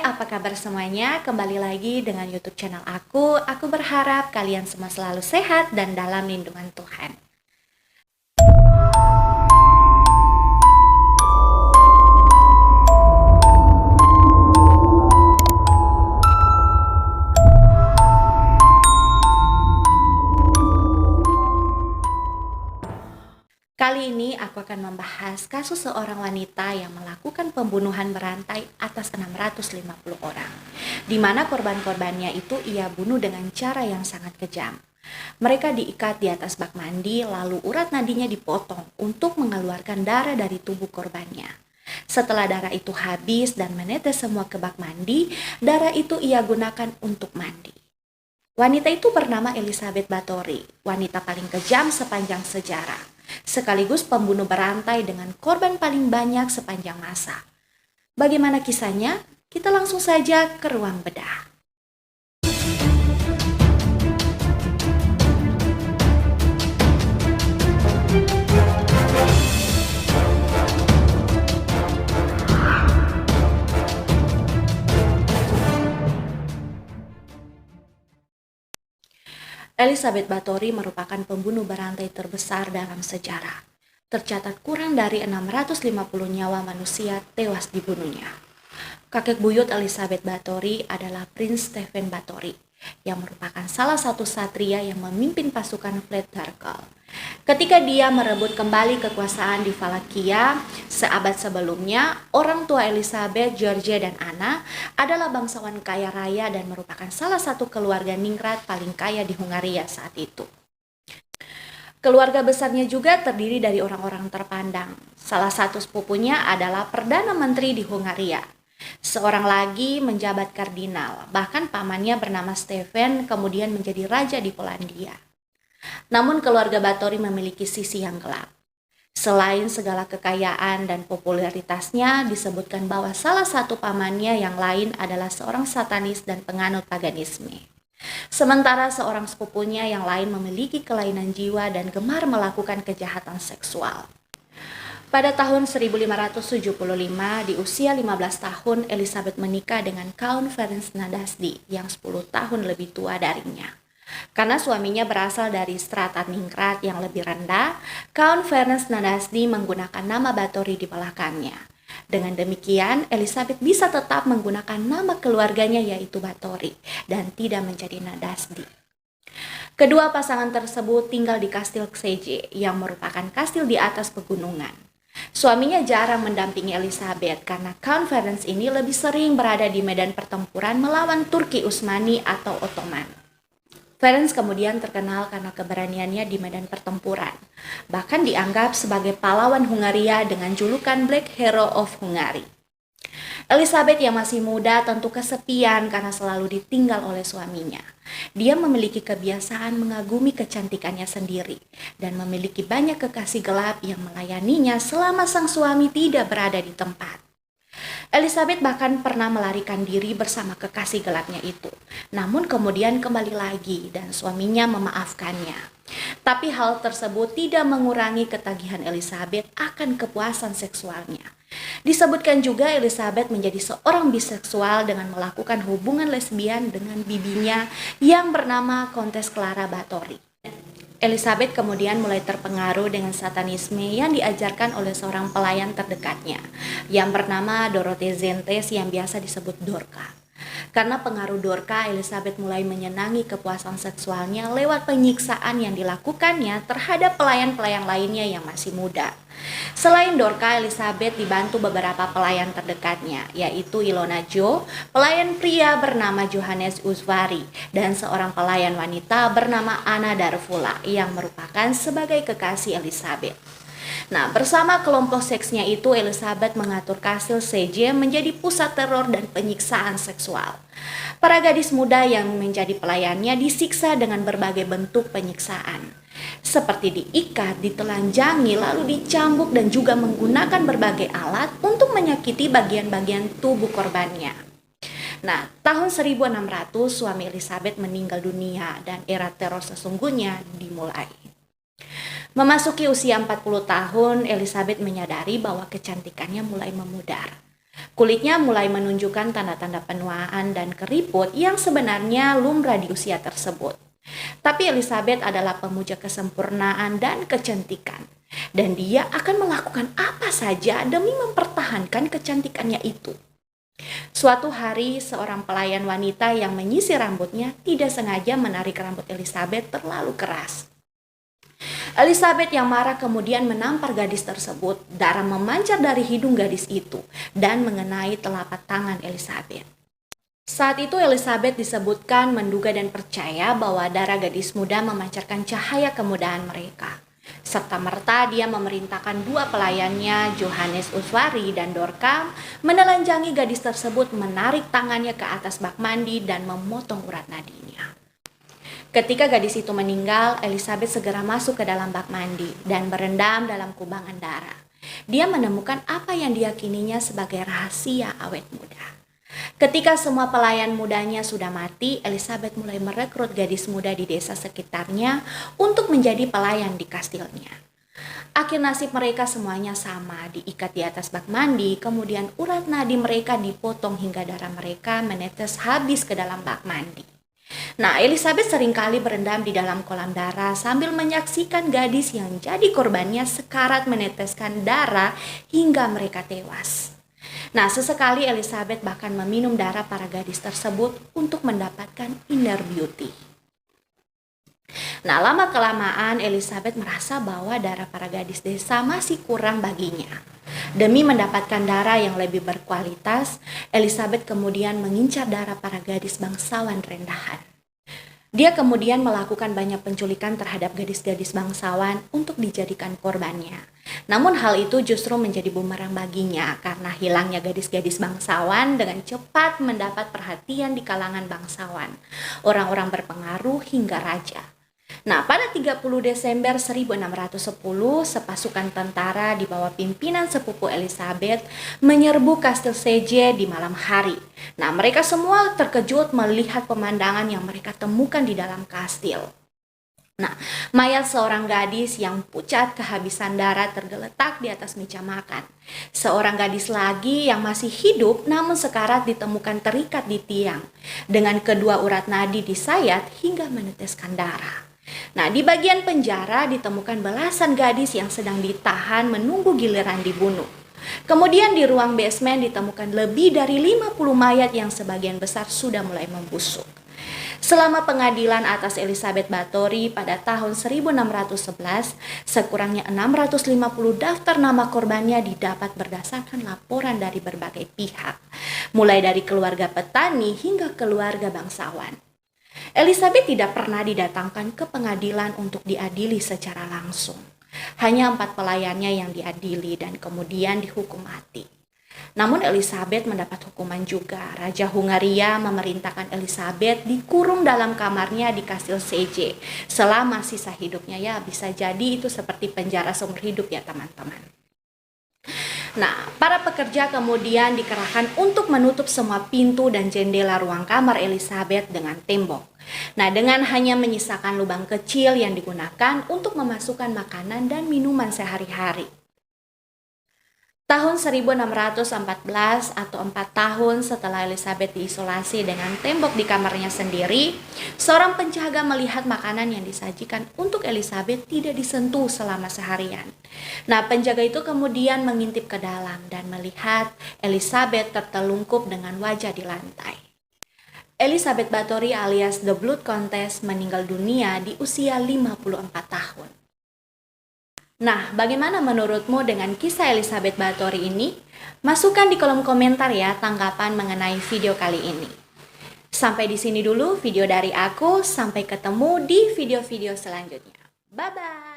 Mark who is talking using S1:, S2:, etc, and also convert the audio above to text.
S1: apa kabar semuanya? Kembali lagi dengan YouTube channel aku. Aku berharap kalian semua selalu sehat dan dalam lindungan Tuhan. Kali ini aku akan membahas kasus seorang wanita yang melakukan pembunuhan berantai atas 650 orang, di mana korban-korbannya itu ia bunuh dengan cara yang sangat kejam. Mereka diikat di atas bak mandi, lalu urat nadinya dipotong untuk mengeluarkan darah dari tubuh korbannya. Setelah darah itu habis dan menetes semua ke bak mandi, darah itu ia gunakan untuk mandi. Wanita itu bernama Elizabeth Bathory, wanita paling kejam sepanjang sejarah, sekaligus pembunuh berantai dengan korban paling banyak sepanjang masa. Bagaimana kisahnya? Kita langsung saja ke ruang bedah. Elizabeth Bathory merupakan pembunuh berantai terbesar dalam sejarah. Tercatat kurang dari 650 nyawa manusia tewas dibunuhnya. Kakek buyut Elizabeth Bathory adalah Prince Stephen Bathory, yang merupakan salah satu satria yang memimpin pasukan Fleet Darkel. Ketika dia merebut kembali kekuasaan di Valakia seabad sebelumnya, orang tua Elizabeth, George dan Anna adalah bangsawan kaya raya dan merupakan salah satu keluarga ningrat paling kaya di Hungaria saat itu. Keluarga besarnya juga terdiri dari orang-orang terpandang. Salah satu sepupunya adalah Perdana Menteri di Hungaria. Seorang lagi menjabat kardinal, bahkan pamannya bernama Stephen kemudian menjadi raja di Polandia. Namun keluarga Bathory memiliki sisi yang gelap. Selain segala kekayaan dan popularitasnya, disebutkan bahwa salah satu pamannya yang lain adalah seorang satanis dan penganut paganisme. Sementara seorang sepupunya yang lain memiliki kelainan jiwa dan gemar melakukan kejahatan seksual. Pada tahun 1575, di usia 15 tahun, Elizabeth menikah dengan Count Ferenc Nadasdy yang 10 tahun lebih tua darinya. Karena suaminya berasal dari strata ningrat yang lebih rendah, Count Ferenc Nadasdy menggunakan nama Bathory di belakangnya. Dengan demikian, Elizabeth bisa tetap menggunakan nama keluarganya yaitu Bathory dan tidak menjadi Nadasdy. Kedua pasangan tersebut tinggal di Kastil Kseje yang merupakan kastil di atas pegunungan. Suaminya jarang mendampingi Elizabeth karena Count Ferenc ini lebih sering berada di medan pertempuran melawan Turki Utsmani atau Ottoman. Ferenc kemudian terkenal karena keberaniannya di medan pertempuran. Bahkan dianggap sebagai pahlawan Hungaria dengan julukan Black Hero of Hungary. Elizabeth yang masih muda tentu kesepian karena selalu ditinggal oleh suaminya. Dia memiliki kebiasaan mengagumi kecantikannya sendiri dan memiliki banyak kekasih gelap yang melayaninya selama sang suami tidak berada di tempat. Elizabeth bahkan pernah melarikan diri bersama kekasih gelapnya itu. Namun kemudian kembali lagi dan suaminya memaafkannya. Tapi hal tersebut tidak mengurangi ketagihan Elizabeth akan kepuasan seksualnya. Disebutkan juga Elizabeth menjadi seorang biseksual dengan melakukan hubungan lesbian dengan bibinya yang bernama Kontes Clara Bathory. Elizabeth kemudian mulai terpengaruh dengan satanisme yang diajarkan oleh seorang pelayan terdekatnya yang bernama Dorothee Zentes yang biasa disebut Dorka. Karena pengaruh Dorka, Elizabeth mulai menyenangi kepuasan seksualnya lewat penyiksaan yang dilakukannya terhadap pelayan-pelayan lainnya yang masih muda. Selain Dorka, Elizabeth dibantu beberapa pelayan terdekatnya, yaitu Ilona Jo, pelayan pria bernama Johannes Uzvari, dan seorang pelayan wanita bernama Anna Darfula yang merupakan sebagai kekasih Elizabeth. Nah, bersama kelompok seksnya itu, Elizabeth mengatur kastil Kseje menjadi pusat teror dan penyiksaan seksual. Para gadis muda yang menjadi pelayannya disiksa dengan berbagai bentuk penyiksaan, seperti diikat, ditelanjangi, lalu dicambuk dan juga menggunakan berbagai alat untuk menyakiti bagian-bagian tubuh korbannya. Nah, tahun 1600 suami Elizabeth meninggal dunia dan era teror sesungguhnya dimulai. Memasuki usia 40 tahun, Elizabeth menyadari bahwa kecantikannya mulai memudar. Kulitnya mulai menunjukkan tanda-tanda penuaan dan keriput yang sebenarnya lumrah di usia tersebut. Tapi Elizabeth adalah pemuja kesempurnaan dan kecantikan, dan dia akan melakukan apa saja demi mempertahankan kecantikannya itu. Suatu hari, seorang pelayan wanita yang menyisir rambutnya tidak sengaja menarik rambut Elizabeth terlalu keras. Elizabeth yang marah kemudian menampar gadis tersebut. Darah memancar dari hidung gadis itu dan mengenai telapak tangan Elizabeth. Saat itu Elizabeth disebutkan menduga dan percaya bahwa darah gadis muda memancarkan cahaya kemudahan mereka. Serta-merta dia memerintahkan dua pelayannya, Johannes Uswari dan Dorcam, menelanjangi gadis tersebut, menarik tangannya ke atas bak mandi dan memotong urat nadinya. Ketika gadis itu meninggal, Elizabeth segera masuk ke dalam bak mandi dan berendam dalam kubangan darah. Dia menemukan apa yang diyakininya sebagai rahasia awet muda. Ketika semua pelayan mudanya sudah mati, Elizabeth mulai merekrut gadis muda di desa sekitarnya untuk menjadi pelayan di kastilnya. Akhir nasib mereka semuanya sama, diikat di atas bak mandi, kemudian urat nadi mereka dipotong hingga darah mereka menetes habis ke dalam bak mandi. Nah, Elizabeth seringkali berendam di dalam kolam darah sambil menyaksikan gadis yang jadi korbannya sekarat meneteskan darah hingga mereka tewas. Nah, sesekali Elizabeth bahkan meminum darah para gadis tersebut untuk mendapatkan inner beauty. Nah, lama-kelamaan Elizabeth merasa bahwa darah para gadis desa masih kurang baginya. Demi mendapatkan darah yang lebih berkualitas, Elizabeth kemudian mengincar darah para gadis bangsawan rendahan. Dia kemudian melakukan banyak penculikan terhadap gadis-gadis bangsawan untuk dijadikan korbannya. Namun hal itu justru menjadi bumerang baginya karena hilangnya gadis-gadis bangsawan dengan cepat mendapat perhatian di kalangan bangsawan, orang-orang berpengaruh hingga raja. Nah, pada 30 Desember 1610, sepasukan tentara di bawah pimpinan sepupu Elizabeth menyerbu kastil Sege di malam hari. Nah, mereka semua terkejut melihat pemandangan yang mereka temukan di dalam kastil. Nah, mayat seorang gadis yang pucat kehabisan darah tergeletak di atas meja makan. Seorang gadis lagi yang masih hidup namun sekarat ditemukan terikat di tiang, dengan kedua urat nadi disayat hingga meneteskan darah. Nah, di bagian penjara ditemukan belasan gadis yang sedang ditahan menunggu giliran dibunuh. Kemudian di ruang basement ditemukan lebih dari 50 mayat yang sebagian besar sudah mulai membusuk. Selama pengadilan atas Elizabeth Bathory pada tahun 1611, sekurangnya 650 daftar nama korbannya didapat berdasarkan laporan dari berbagai pihak, mulai dari keluarga petani hingga keluarga bangsawan. Elizabeth tidak pernah didatangkan ke pengadilan untuk diadili secara langsung. Hanya 4 pelayannya yang diadili dan kemudian dihukum mati. Namun Elizabeth mendapat hukuman juga. Raja Hungaria memerintahkan Elizabeth dikurung dalam kamarnya di kastil Sege selama sisa hidupnya. Ya, bisa jadi itu seperti penjara seumur hidup ya teman-teman. Nah, para pekerja kemudian dikerahkan untuk menutup semua pintu dan jendela ruang kamar Elizabeth dengan tembok. Nah, dengan hanya menyisakan lubang kecil yang digunakan untuk memasukkan makanan dan minuman sehari-hari. Tahun 1614 atau 4 tahun setelah Elizabeth diisolasi dengan tembok di kamarnya sendiri, seorang penjaga melihat makanan yang disajikan untuk Elizabeth tidak disentuh selama seharian. Nah, penjaga itu kemudian mengintip ke dalam dan melihat Elizabeth tertelungkup dengan wajah di lantai. Elizabeth Bathory alias The Blood Countess meninggal dunia di usia 54 tahun. Nah, bagaimana menurutmu dengan kisah Elizabeth Bathory ini? Masukkan di kolom komentar ya tanggapan mengenai video kali ini. Sampai di sini dulu video dari aku, sampai ketemu di video-video selanjutnya. Bye-bye!